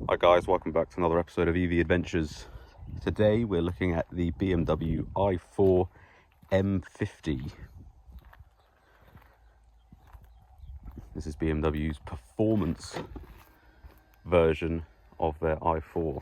Hi guys, welcome back to another episode of EV Adventures. Today we're looking at the BMW i4 m50. This is BMW's performance version of their i4.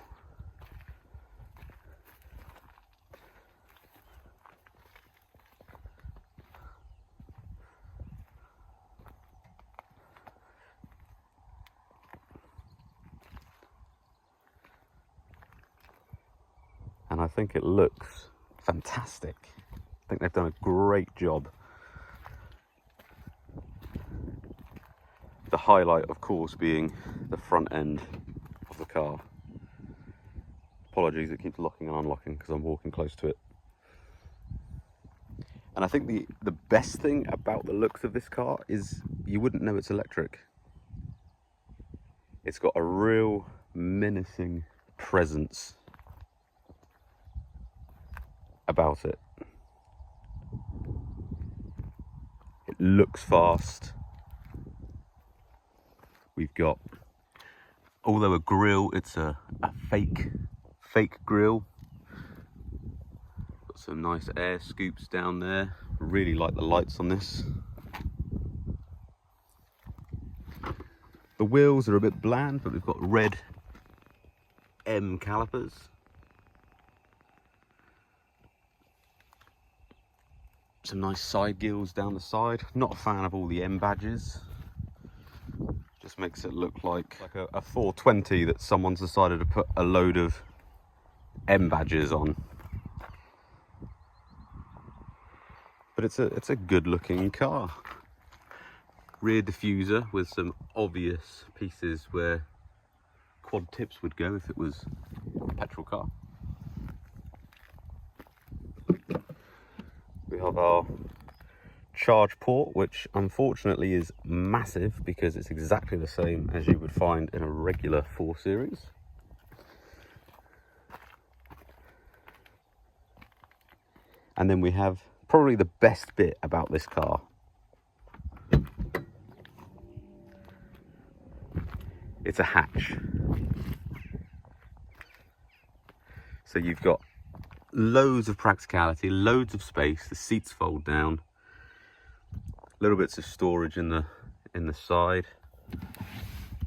And I think it looks fantastic. I think they've done a great job. The highlight, of course, being the front end of the car. Apologies, it keeps locking and unlocking because I'm walking close to it. And I think the best thing about the looks of this car is you wouldn't know it's electric. It's got a real menacing presence about it. It looks fast. We've got, although a grille, it's a fake grille. Got some nice air scoops down there. Really like the lights on this. The wheels are a bit bland, but we've got red M calipers. Some nice side gills down the side. Not a fan of all the M badges. Just makes it look like a 420 that someone's decided to put a load of M badges on. But it's a good looking car. Rear diffuser with some obvious pieces where quad tips would go if it was a petrol car. We have our charge port, which unfortunately is massive because it's exactly the same as you would find in a regular 4 Series. And then we have probably the best bit about this car. It's a hatch. So you've got loads of practicality, loads of space. The seats fold down. Little bits of storage in the side.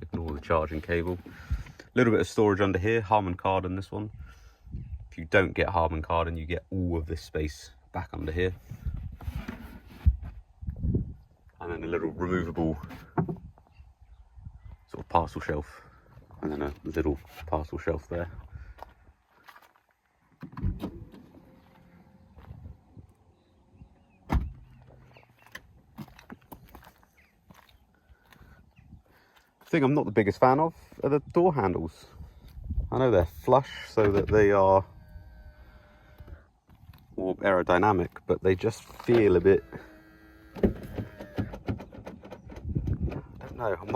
Ignore the charging cable. Little bit of storage under here. Harman Kardon this one. If you don't get Harman Kardon, you get all of this space back under here. And then a little removable sort of parcel shelf, and then a little parcel shelf there. The thing I'm not the biggest fan of are the door handles. I know they're flush so that they are more aerodynamic, but they just feel a bit, I don't know, I'm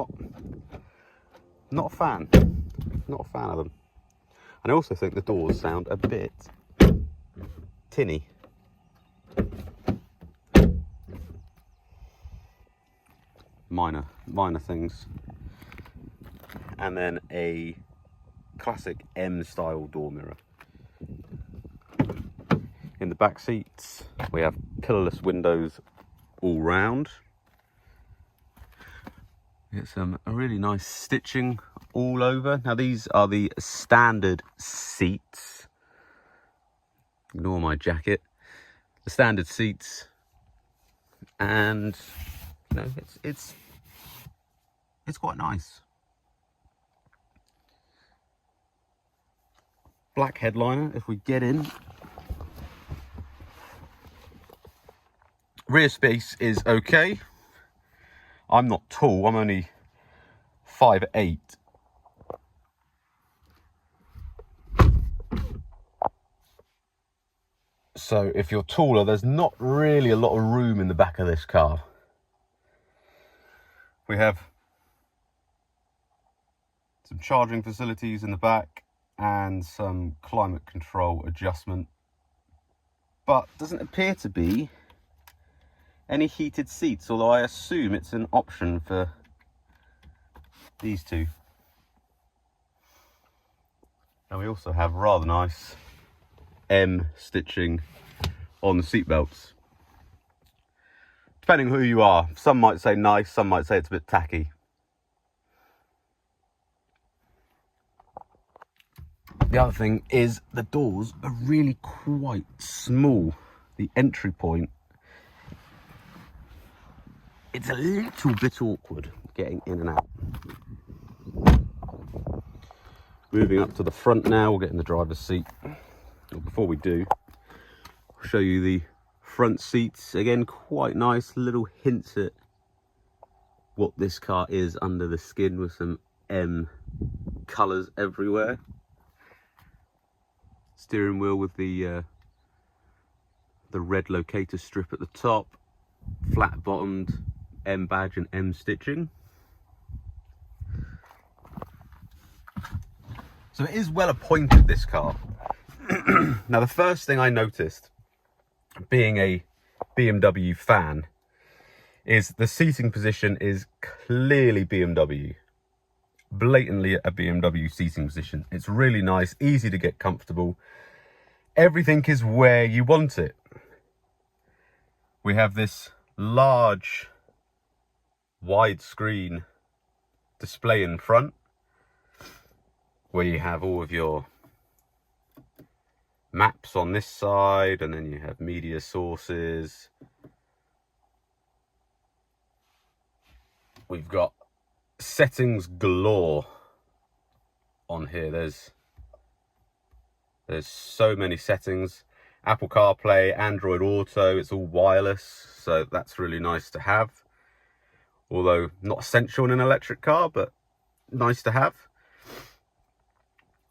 not a fan. Not a fan of them. And I also think the doors sound a bit tinny. Minor things. And then a classic M style door mirror. In the back seats we have pillarless windows all round. Get some really nice stitching all over. Now these are the standard seats. Ignore my jacket. The standard seats, and you know, it's quite nice. Black headliner. If we get in, rear space is okay. I'm not tall. I'm only 5'8". So if you're taller, there's not really a lot of room in the back of this car. We have some charging facilities in the back and some climate control adjustment, but doesn't appear to be any heated seats, although I assume it's an option for these two. And we also have rather nice M stitching on the seat belts. Depending who you are, some might say nice, some might say it's a bit tacky. The other thing is the doors are really quite small. The entry point, it's a little bit awkward getting in and out. Moving up to the front now, we'll get in the driver's seat. Well, before we do, I'll show you the front seats. Again, quite nice, little hints at what this car is under the skin with some M colours everywhere. Steering wheel with the red locator strip at the top, flat bottomed M badge and M stitching. So it is well appointed, this car. Now the first thing I noticed, being a BMW fan, is the seating position is clearly BMW. Blatantly a BMW seating position. It's really nice, easy to get comfortable. Everything is where you want it. We have this large widescreen display in front, where you have all of your maps on this side, and then you have media sources. We've got settings galore on here. There's so many settings. Apple CarPlay, Android Auto, it's all wireless, so that's really nice to have. Although not essential in an electric car, but nice to have.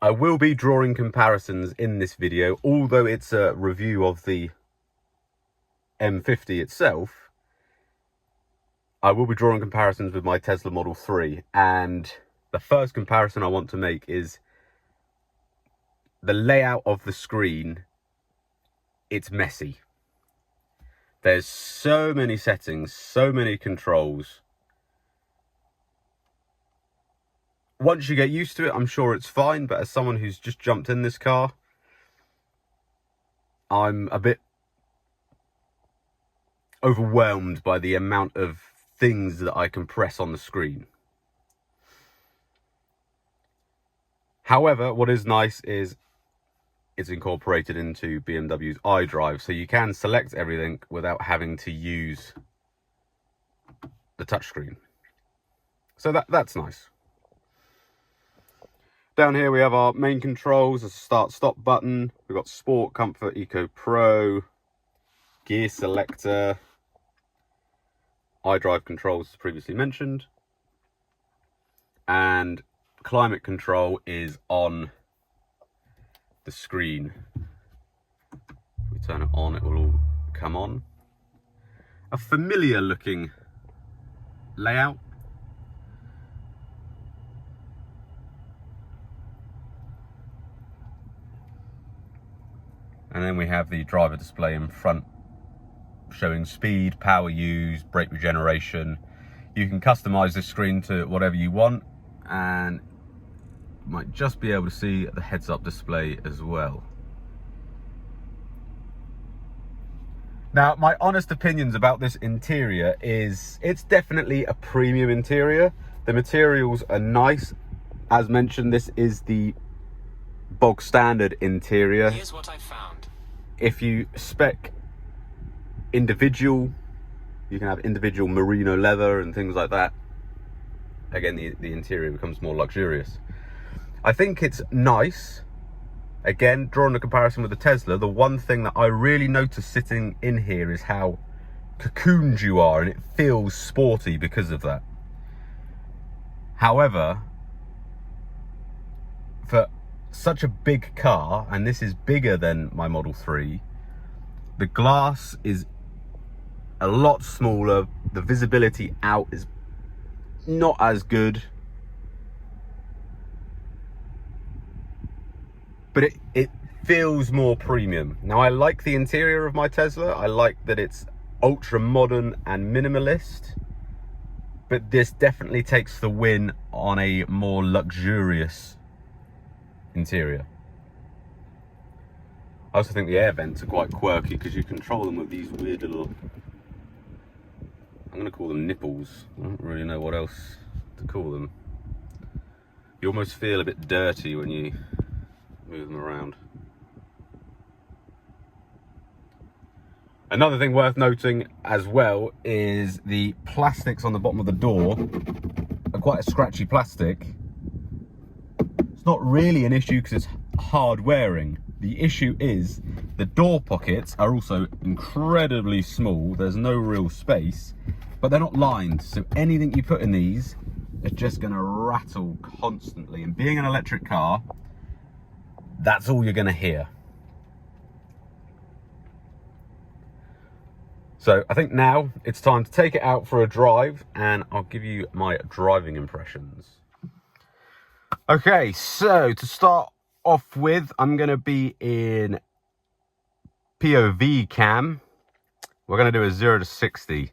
I will be drawing comparisons in this video, although it's a review of the M50 itself. I will be drawing comparisons with my Tesla Model 3, and the first comparison I want to make is the layout of the screen. It's messy. There's so many settings, so many controls. Once you get used to it, I'm sure it's fine, but as someone who's just jumped in this car, I'm a bit overwhelmed by the amount of things that I can press on the screen. However, what is nice is it's incorporated into BMW's iDrive, so you can select everything without having to use the touchscreen. So that's nice. Down here we have our main controls, a start-stop button. We've got Sport, Comfort, Eco Pro, gear selector, iDrive controls as previously mentioned, and climate control is on the screen. If we turn it on, it will all come on. A familiar looking layout. And then we have the driver display in front, showing speed, power used, brake regeneration. You can customize this screen to whatever you want, and you might just be able to see the heads-up display as well. Now, my honest opinions about this interior is it's definitely a premium interior. The materials are nice. As mentioned, this is the bog standard interior. Here's what I found. If you spec individual, you can have individual merino leather and things like that. Again, the interior becomes more luxurious. I think it's nice. Again, drawing a comparison with the Tesla, the one thing that I really notice sitting in here is how cocooned you are, and it feels sporty because of that. However, for such a big car, and this is bigger than my Model 3, the glass is a lot smaller, the visibility out is not as good, but it feels more premium. Now, I like the interior of my Tesla. I like that it's ultra modern and minimalist, but this definitely takes the win on a more luxurious interior. I also think the air vents are quite quirky because you control them with these weird little, I'm going to call them nipples. I don't really know what else to call them. You almost feel a bit dirty when you move them around. Another thing worth noting as well is the plastics on the bottom of the door are quite a scratchy plastic. It's not really an issue because it's hard wearing. The issue is the door pockets are also incredibly small. There's no real space, but they're not lined. So anything you put in these is just going to rattle constantly. And being an electric car, that's all you're going to hear. So I think now it's time to take it out for a drive and I'll give you my driving impressions. Okay, so to start off with, I'm going to be in POV cam. We're going to do a 0 to 60.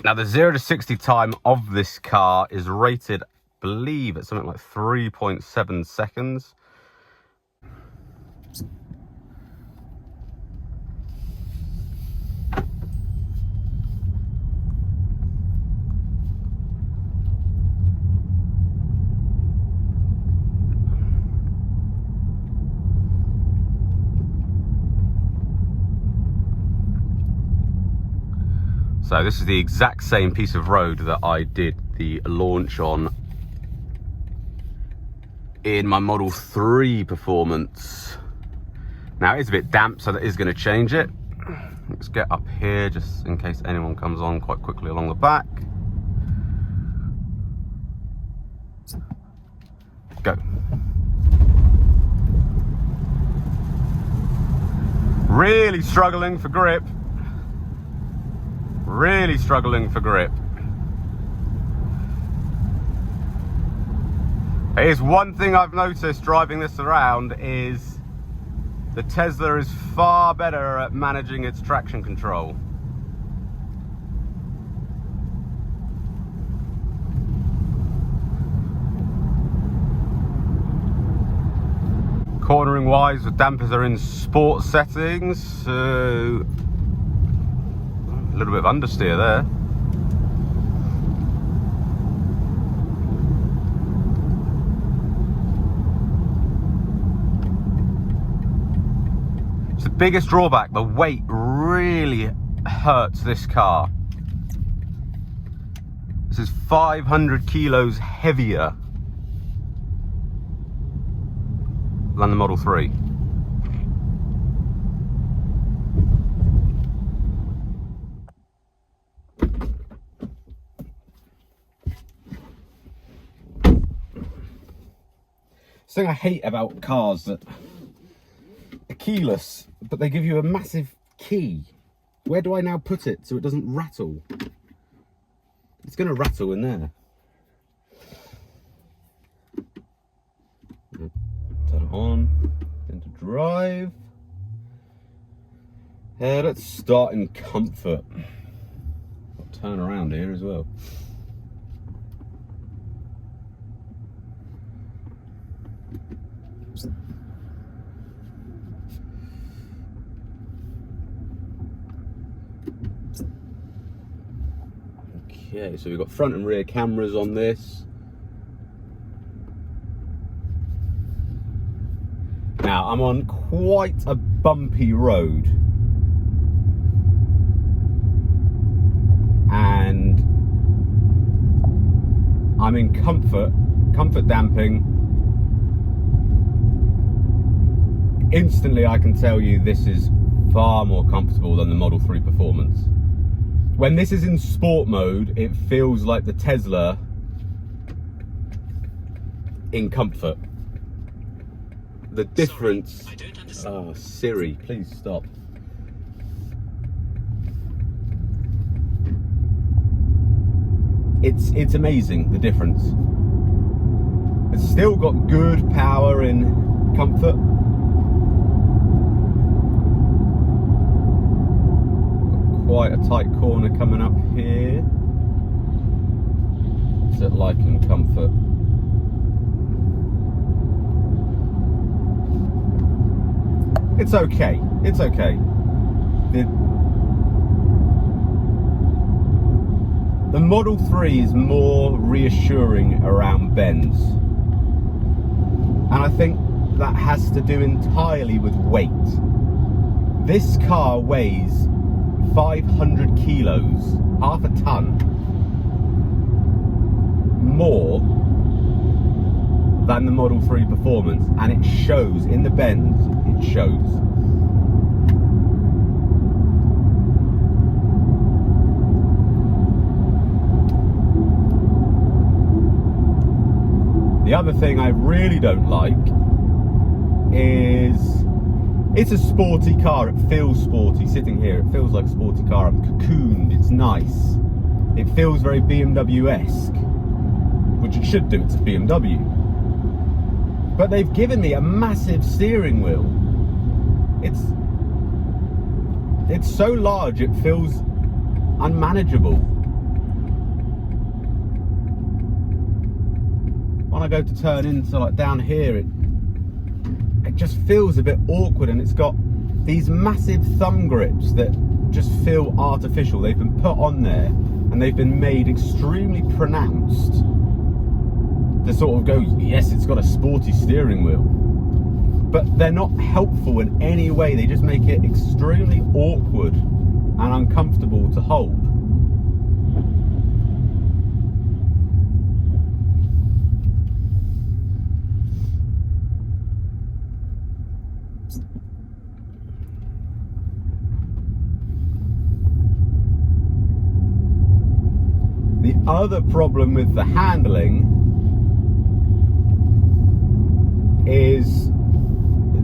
Now the 0 to 60 time of this car is rated, I believe, at something like 3.7 seconds. So this is the exact same piece of road that I did the launch on in my Model 3 Performance. Now it is a bit damp, so that is going to change it. Let's get up here just in case anyone comes on quite quickly along the back. Go. Really struggling for grip. Really struggling for grip. Here's one thing I've noticed driving this around is the Tesla is far better at managing its traction control. Cornering wise, the dampers are in sport settings, so a little bit of understeer there. It's the biggest drawback. The weight really hurts this car. This is 500 kilos heavier than the Model 3. The thing I hate about cars that are keyless, but they give you a massive key. Where do I now put it so it doesn't rattle? It's going to rattle in there. Turn it on, into drive. Let's start in comfort. I'll turn around here as well. Okay, so we've got front and rear cameras on this. Now I'm on quite a bumpy road, and I'm in comfort damping. Instantly I can tell you this is far more comfortable than the Model 3 Performance. When this is in sport mode, it feels like the Tesla in comfort. The difference... Sorry, I don't understand. Oh, Siri, please stop. It's amazing, the difference. It's still got good power in comfort. Quite a tight corner coming up here. What's it like in comfort? It's okay. It's okay. The Model 3 is more reassuring around bends. And I think that has to do entirely with weight. This car weighs 500 kilos, half a ton, more than the Model 3 Performance, and it shows in the bends, it shows. The other thing I really don't like is it's a sporty car. It feels sporty sitting here. It feels like a sporty car. I'm cocooned. It's nice. It feels very BMW-esque, which it should do. It's a BMW. But they've given me a massive steering wheel. It's so large it feels unmanageable. When I go to turn into like down here, it just feels a bit awkward, and it's got these massive thumb grips that just feel artificial. They've been put on there and they've been made extremely pronounced to sort of go, yes, it's got a sporty steering wheel, but they're not helpful in any way. They just make it extremely awkward and uncomfortable to hold. The other problem with the handling is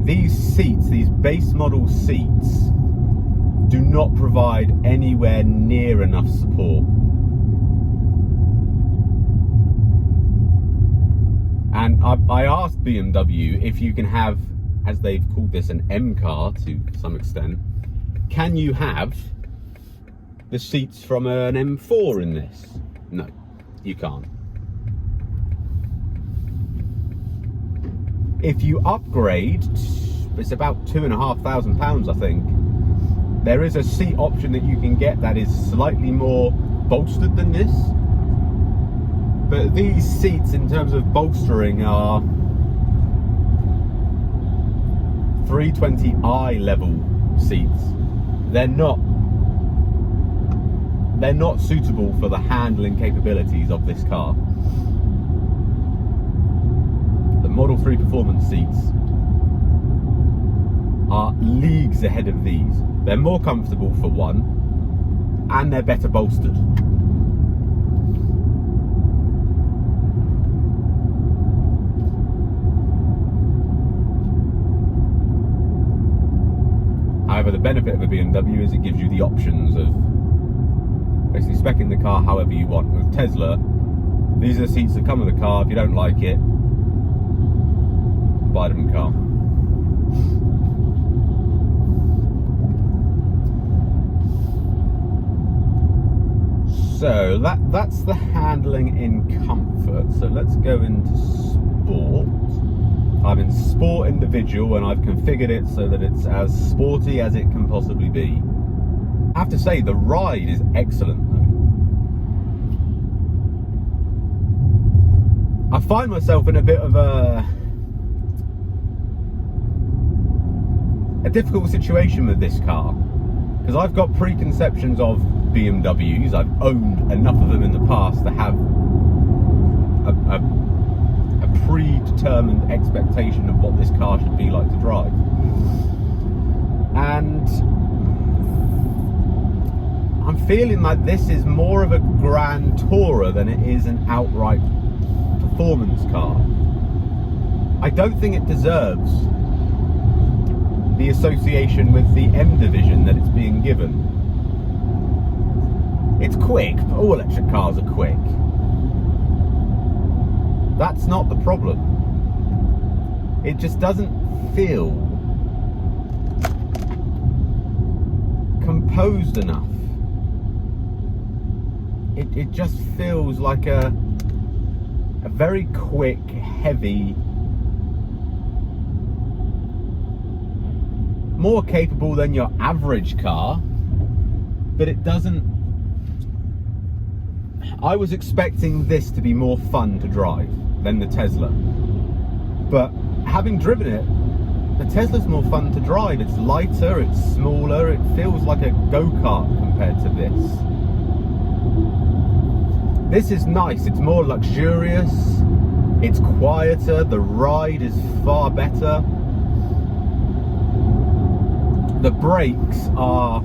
these seats, these base model seats, do not provide anywhere near enough support. And I asked BMW if you can have, as they've called this, an M car to some extent, can you have the seats from an M4 in this? No, you can't. If you upgrade, it's about £2,500, I think. There is a seat option that you can get that is slightly more bolstered than this. But these seats, in terms of bolstering, are 320i level seats. They're not suitable for the handling capabilities of this car. The Model 3 Performance seats are leagues ahead of these. They're more comfortable for one, and they're better bolstered. However, the benefit of a BMW is it gives you the options of basically speccing the car however you want. With Tesla, these are the seats that come with the car. If you don't like it, buy a different car. So that's the handling in comfort. So let's go into sport. I'm in sport individual, and I've configured it so that it's as sporty as it can possibly be. I have to say, the ride is excellent though. I find myself in a bit of a difficult situation with this car, because I've got preconceptions of BMWs. I've owned enough of them in the past to have a predetermined expectation of what this car should be like to drive. And I'm feeling like this is more of a grand tourer than it is an outright performance car. I don't think it deserves the association with the M division that it's being given. It's quick, but all electric cars are quick. That's not the problem. It just doesn't feel composed enough. It just feels like a very quick, heavy more capable than your average car, but it doesn't... I was expecting this to be more fun to drive than the Tesla. But having driven it, the Tesla's more fun to drive. It's lighter, it's smaller, it feels like a go-kart compared to this. This is nice, it's more luxurious, it's quieter, the ride is far better. The brakes are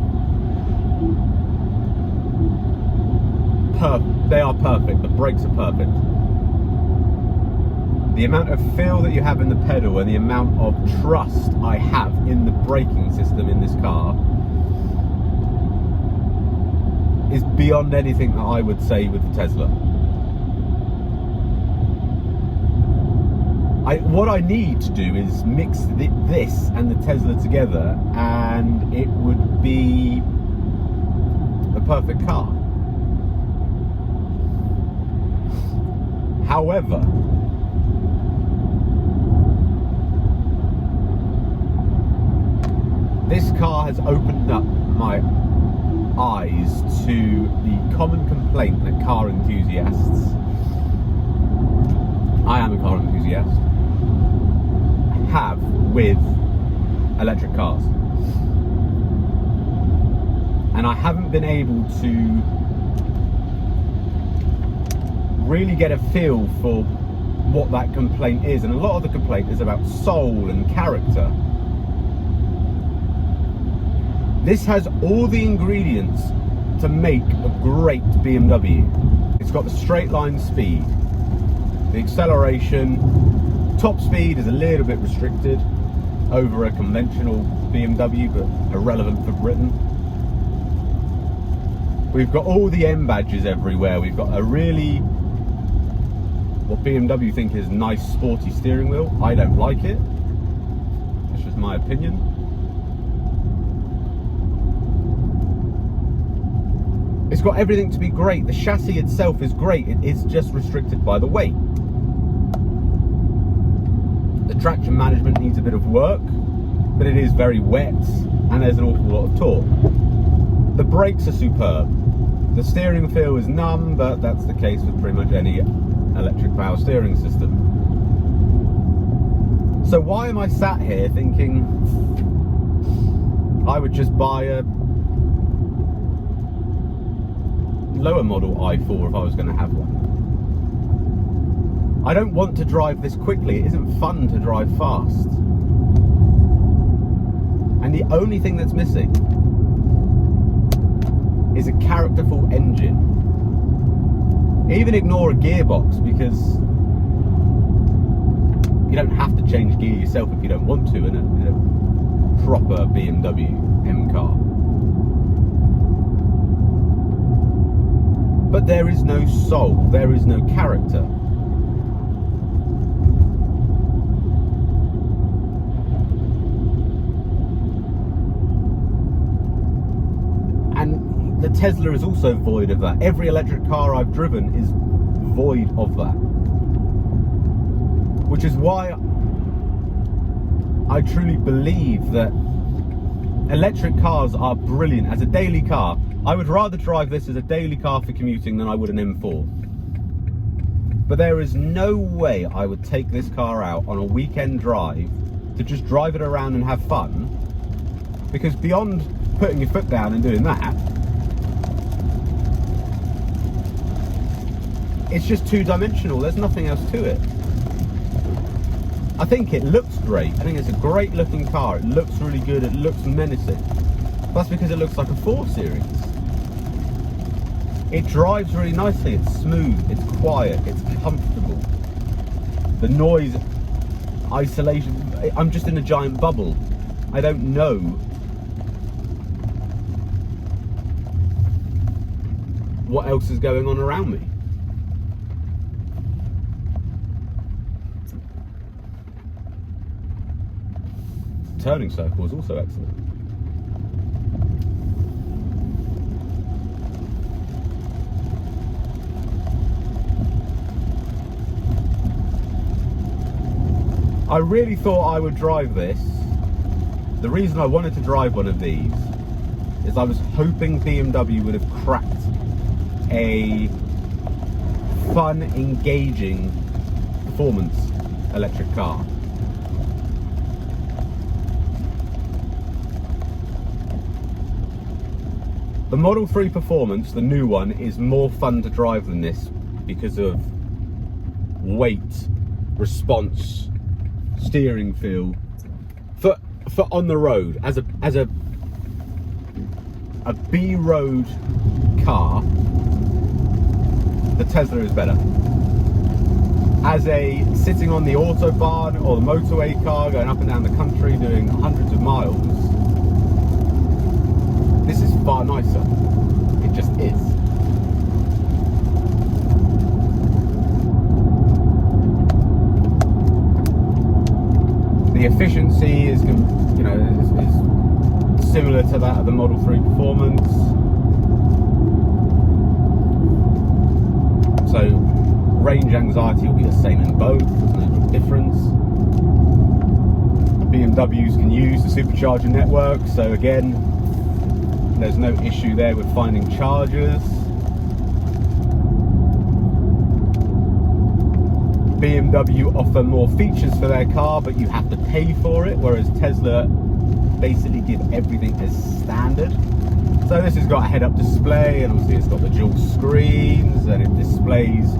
perfect, the brakes are perfect. The amount of feel that you have in the pedal and the amount of trust I have in the braking system in this car is beyond anything that I would say with the Tesla. What I need to do is mix this and the Tesla together, and it would be the perfect car. However, this car has opened up my eyes to the common complaint that car enthusiasts, I am a car enthusiast, have with electric cars. And I haven't been able to really get a feel for what that complaint is. And a lot of the complaint is about soul and character. This has all the ingredients to make a great BMW. It's got the straight line speed, the acceleration, top speed is a little bit restricted over a conventional BMW, but irrelevant for Britain. We've got all the M badges everywhere. We've got a really, what BMW think is nice sporty steering wheel. I don't like it. That's just my opinion. It's got everything to be great. The chassis itself is great. It is just restricted by the weight. The traction management needs a bit of work, but it is very wet and there's an awful lot of torque. The brakes are superb. The steering feel is numb, but that's the case with pretty much any electric power steering system. So why am I sat here thinking I would just buy a lower model i4 if I was going to have one? I don't want to drive this quickly. It isn't fun to drive fast. And the only thing that's missing is a characterful engine. Even ignore a gearbox, because you don't have to change gear yourself if you don't want to in a proper BMW M car. But there is no soul, there is no character. And the Tesla is also void of that. Every electric car I've driven is void of that. Which is why I truly believe that electric cars are brilliant. As a daily car, I would rather drive this as a daily car for commuting than I would an M4. But there is no way I would take this car out on a weekend drive to just drive it around and have fun, because beyond putting your foot down and doing that, it's just two-dimensional. There's nothing else to it. I think it looks great. I think it's a great looking car. It looks really good. It looks menacing. That's because it looks like a 4 Series. It drives really nicely. It's smooth. It's quiet. It's comfortable. The noise isolation. I'm just in a giant bubble. I don't know what else is going on around me. Turning circle is also excellent. I really thought I would drive this the reason I wanted to drive one of these is I was hoping BMW would have cracked a fun, engaging performance electric car. The Model 3 Performance, the new one, is more fun to drive than this because of weight, response, steering feel. For on the road, as a B road car, the Tesla is better. As a sitting on the autobahn or the motorway car going up and down the country doing hundreds of miles, this is far nicer. It just is. The efficiency is, you know, is similar to that of the Model 3 Performance. So range anxiety will be the same in both. There's no real difference. BMWs can use the supercharger network, so again, there's no issue there with finding chargers. BMW offer more features for their car, but you have to pay for it, whereas Tesla basically give everything as standard. So this has got a head-up display, and obviously it's got the dual screens, and it displays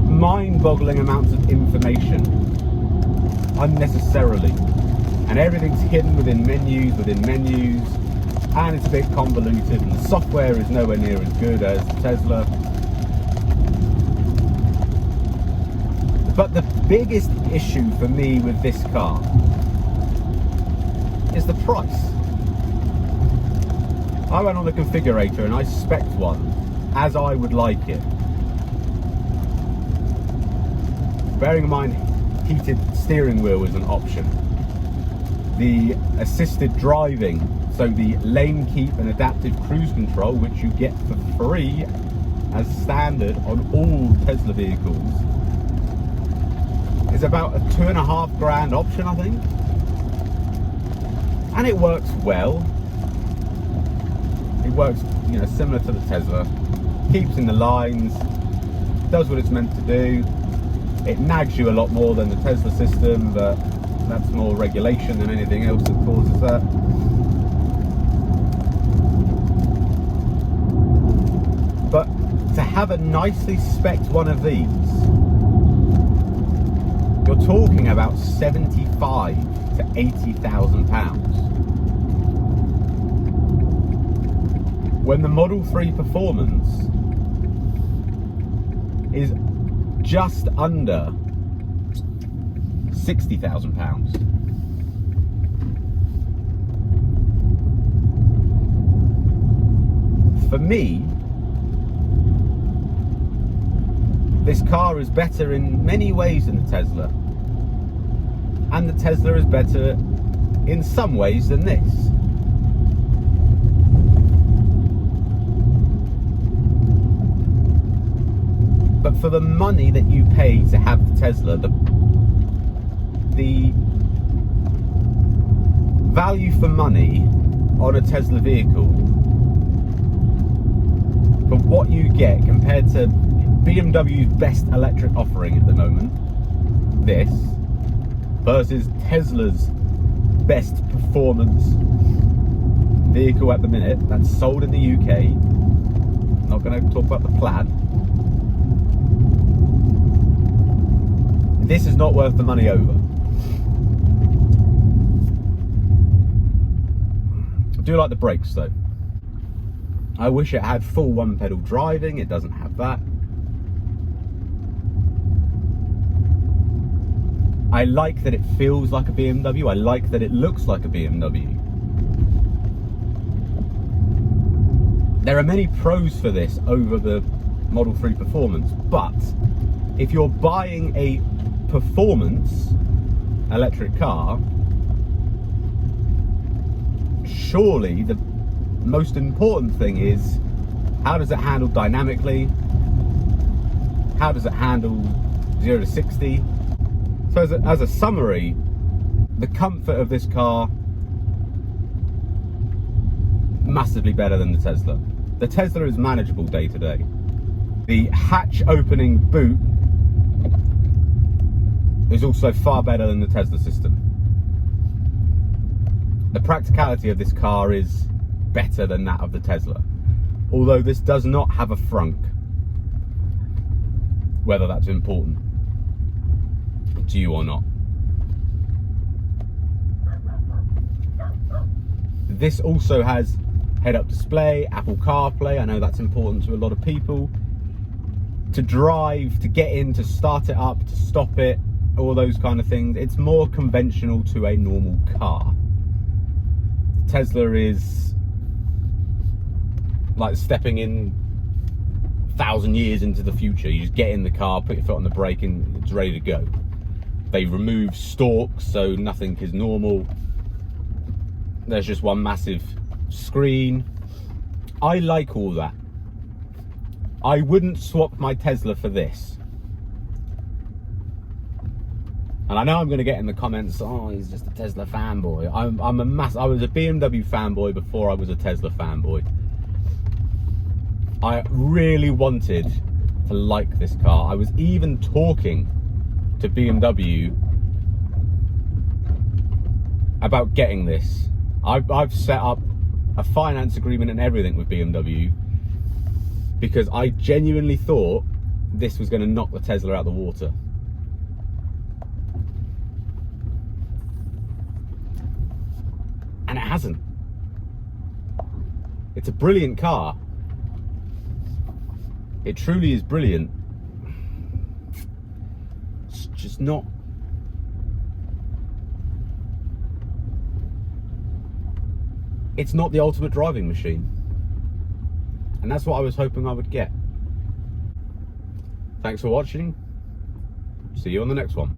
mind-boggling amounts of information unnecessarily. And everything's hidden within menus, and it's a bit convoluted, and the software is nowhere near as good as Tesla. But the biggest issue for me with this car is the price. I went on the configurator and I spec'd one as I would like it. Bearing in mind, heated steering wheel is an option. The assisted driving, so the lane keep and adaptive cruise control, which you get for free as standard on all Tesla vehicles, is about a $2.5 grand option, I think. And it works well. It works, you know, similar to the Tesla. Keeps in the lines, does what it's meant to do. It nags you a lot more than the Tesla system, but that's more regulation than anything else that causes that. But to have a nicely spec'd one of these, you're talking about £75,000 to £80,000. When the Model 3 Performance is just under £60,000. For me, this car is better in many ways than the Tesla, and the Tesla is better in some ways than this. But for the money that you pay to have the Tesla, the value for money on a Tesla vehicle, for what you get compared to BMW's best electric offering at the moment, this, versus Tesla's best performance vehicle at the minute that's sold in the UK. I'm not going to talk about the Plaid. This is not worth the money over. I do like the brakes though. I wish it had full one pedal driving. It doesn't have that. I like that it feels like a BMW. I like that it looks like a BMW. There are many pros for this over the Model 3 Performance, but if you're buying a performance electric car, surely the most important thing is, how does it handle dynamically? How does it handle 0 to 60? So as a summary, The comfort of this car, massively better than the Tesla. The Tesla is manageable day to day. The hatch opening boot is also far better than the Tesla system. The practicality of this car is better than that of the Tesla. Although this does not have a frunk. Whether that's important to you or not. This also has head-up display, Apple CarPlay. I know that's important to a lot of people. To drive, to get in, to start it up, to stop it, all those kind of things. It's more conventional to a normal car. Tesla is like stepping in 1,000 years into the future. You just get in the car, put your foot on the brake, and it's ready to go. They remove stalks, so nothing is normal. There's just one massive screen. I like all that. I wouldn't swap my Tesla for this. And I know I'm going to get in the comments, oh, he's just a Tesla fanboy. I was a BMW fanboy before I was a Tesla fanboy. I really wanted to like this car. I was even talking to BMW about getting this. I've set up a finance agreement and everything with BMW because I genuinely thought this was going to knock the Tesla out of the water. And it hasn't. It's a brilliant car. It truly is brilliant. It's just not. It's not the ultimate driving machine. And that's what I was hoping I would get. Thanks for watching. See you on the next one.